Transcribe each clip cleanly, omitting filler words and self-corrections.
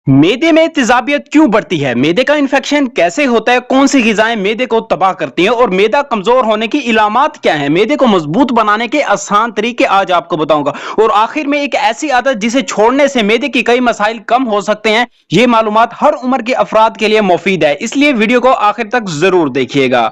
मैदे में तेजाबियत क्यों बढ़ती है? मैदे का इन्फेक्शन कैसे होता है? कौन सी ग़िज़ाएं मैदे को तबाह करती हैं और मैदा कमजोर होने की इलामात क्या हैं? मैदे को मजबूत बनाने के आसान तरीके आज आपको बताऊंगा और आखिर में एक ऐसी आदत जिसे छोड़ने से मैदे की कई मसाइल कम हो सकते हैं। ये मालूमात हर उम्र के अफराद के लिए मुफीद है, इसलिए वीडियो को आखिर तक जरूर देखिएगा।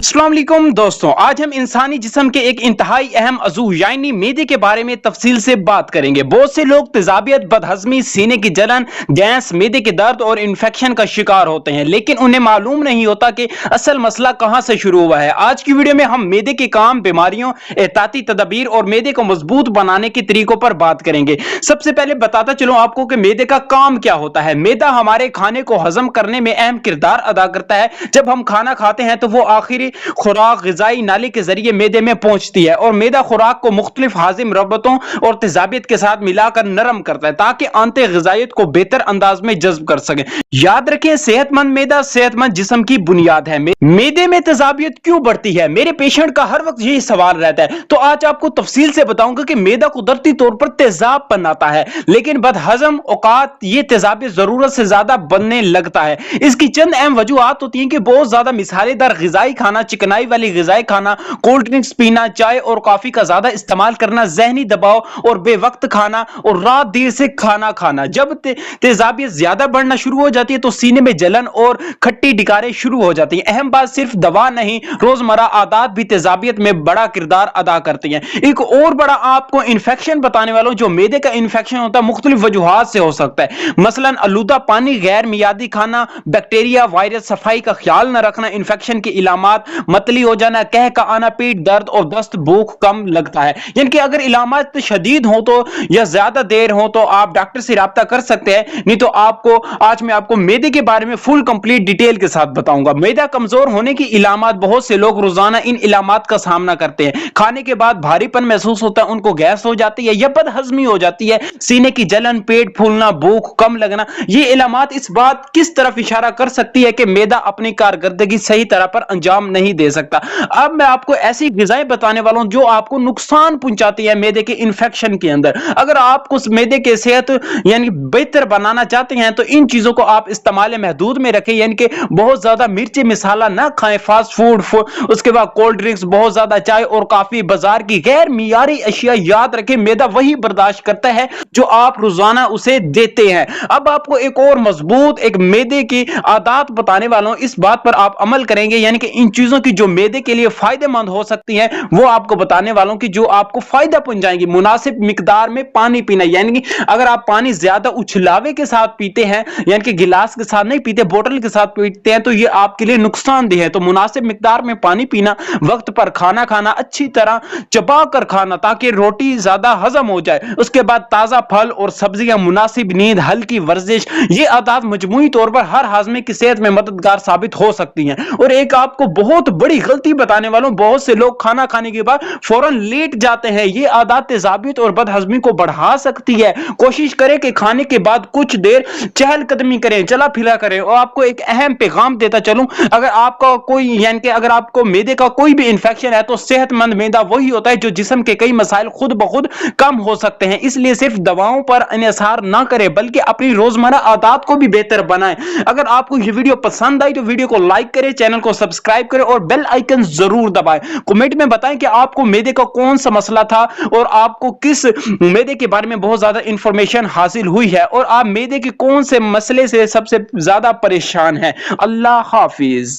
अस्सलाम वालेकुम दोस्तों, आज हम इंसानी जिस्म के एक इंतहाई अहम अज़ू यानी मैदे के बारे में तफसील से बात करेंगे। बहुत से लोग तेजाबियत, बदहजमी, सीने की जलन, गैस, मैदे के दर्द और इन्फेक्शन का शिकार होते हैं, लेकिन उन्हें मालूम नहीं होता कि असल मसला कहां से शुरू हुआ है। आज की वीडियो में हम मैदे के काम, बीमारियों, एहतियाती तदबीर और मैदे को मजबूत बनाने के तरीकों पर बात करेंगे। सबसे पहले बताता चलूं आपको कि मैदे का काम क्या होता है। मैदा हमारे खाने को हजम करने में अहम किरदार अदा करता है। जब हम खाना खाते हैं तो वो आखिरी खुराक ग़िज़ाई नाली के जरिए मैदे में पहुंचती है और मैदा खुराक को मुख्तलिफ हाजिम रबतों और तेजाबियत के साथ मिलाकर नरम करता है ताकि आंते ग़िज़ाइयत को बेहतर अंदाज में जज्ब कर सके। याद रखें, सेहतमंद मैदा सेहतमंद जिस्म की बुनियाद है। मैदे में तेजाबियत क्यों बढ़ती है? मेरे पेशेंट का हर वक्त यही सवाल रहता है, तो आज आपको तफसील से बताऊंगा कि मैदा कुदरती तौर पर तेजाब बनाता है, लेकिन बदहजम औकात ये तेजाबियत जरूरत से ज्यादा बनने लगता है। इसकी चंद अहम वजूहात होती हैं कि बहुत ज्यादा मिसालेदार ग़िज़ाई खाना, चिकनाई वाली ग़िज़ाएं खाना, कोल्ड ड्रिंक्स पीना, चाय और कॉफी का ज्यादा इस्तेमाल करना, ज़हनी दबाव और बेवक्त खाना और रात देर से खाना खाना। जब तेजाबियत ज्यादा बढ़ना शुरू हो जाती है तो सीने में जलन और खट्टी डिकारें शुरू हो जाती हैं। अहम बात, सिर्फ दवा नहीं, रोजमर्रा आदत भी तेजाबियत में बड़ा किरदार अदा करती हैं। एक और बड़ा आपको इन्फेक्शन बताने वाला हूं। जो मैदे का इन्फेक्शन होता है मुख्तलिफ वजूहात से हो सकता है, मसलन आलूदा पानी, गैर मियादी खाना, बैक्टीरिया, वायरस, सफाई का ख्याल न रखना। इन्फेक्शन की इलामात मतली हो जाना, कह का आना, पेट दर्द और दस्त, भूख कम लगता है। यानी कि अगर इलामात शदीद हो तो या ज्यादा देर हो तो आप डॉक्टर से राब्ता कर सकते हैं, नहीं तो आज मैं आपको मैदे के बारे में फुल कंप्लीट डिटेल के साथ बताऊंगा। मैदा कमजोर होने की इलामात, बहुत से लोग रोजाना इन इलामात का सामना करते हैं। खाने के बाद भारीपन महसूस होता है, उनको गैस हो जाती है या बदहजमी हो जाती है, सीने की जलन, पेट फूलना, भूख कम लगना। ये इलामात इस बात किस तरफ इशारा कर सकती है कि मैदा अपनी कारकर्दगी सही तरह पर अंजाम नहीं दे सकता। अब मैं आपको ऐसी ग़िज़ाएं बताने वाला हूं जो आपको नुकसान पहुंचाती है मैदे के इन्फेक्शन के अंदर। अगर आप उस मैदे के सेहत यानी बेहतर बनाना चाहते हैं तो इन चीजों को आप इस्तेमाल महदूद में रखें, यानी कि बहुत ज्यादा मिर्ची मसाला ना खाएं, फास्ट फूड, उसके बाद कोल्ड ड्रिंक्स, बहुत ज्यादा चाय और काफी, बाजार की गैर मियारी अशिया। याद रखें, मैदा वही बर्दाश्त करता है जो आप रोजाना उसे देते हैं। अब आपको एक और मजबूत एक मैदे की आदत बताने वाला हूं, इस बात पर आप अमल करेंगे, यानी कि इन चीजों की जो मैदे के लिए फायदेमंद हो सकती हैं वो आपको बताने वालों की जो आपको फायदा पहुंचाएंगी। मुनासिब मिकदार में पानी पीना, यानी कि अगर आप पानी ज्यादा उछलावे के साथ पीते हैं, यानी कि गिलास के साथ नहीं पीते, बोतल के साथ पीते हैं, तो ये आपके लिए नुकसानदेह है। तो मुनासिब मिकदार में पानी पीना, वक्त पर खाना खाना, अच्छी तरह चबा कर खाना ताकि रोटी ज्यादा हजम हो जाए। उसके बाद ताजा फल और सब्जियां, मुनासिब नींद, हल्की वर्जिश, ये आदत मजमूई तौर पर हर हाजमे की सेहत में मददगार साबित हो सकती हैं। और एक आपको बहुत बड़ी गलती बताने वालों, बहुत से लोग खाना खाने के बाद फौरन लेट जाते हैं। ये आदत तेजाबियत और बदहजमी को बढ़ा सकती है। कोशिश करें कि खाने के बाद कुछ देर चहलकदमी करें, चला फिरा करें। और आपको एक अहम पैगाम देता चलूं, अगर आपका कोई यानी कि अगर आपको मैदे का कोई भी इंफेक्शन है तो सेहतमंद मैदा वही होता है जो जिस्म के कई मसाइल खुद ब खुद कम हो सकते हैं। इसलिए सिर्फ दवाओं पर इन्हिसार ना करें बल्कि अपनी रोजमर्रा आदत को भी बेहतर बनाएं। अगर आपको ये वीडियो पसंद आई तो वीडियो को लाइक करें, चैनल को सब्सक्राइब करें और बेल आइकन जरूर दबाएं। कमेंट में बताएं कि आपको मैदे का कौन सा मसला था और आपको किस मैदे के बारे में बहुत ज्यादा इंफॉर्मेशन हासिल हुई है और आप मैदे के कौन से मसले से सबसे ज्यादा परेशान हैं। अल्लाह हाफिज।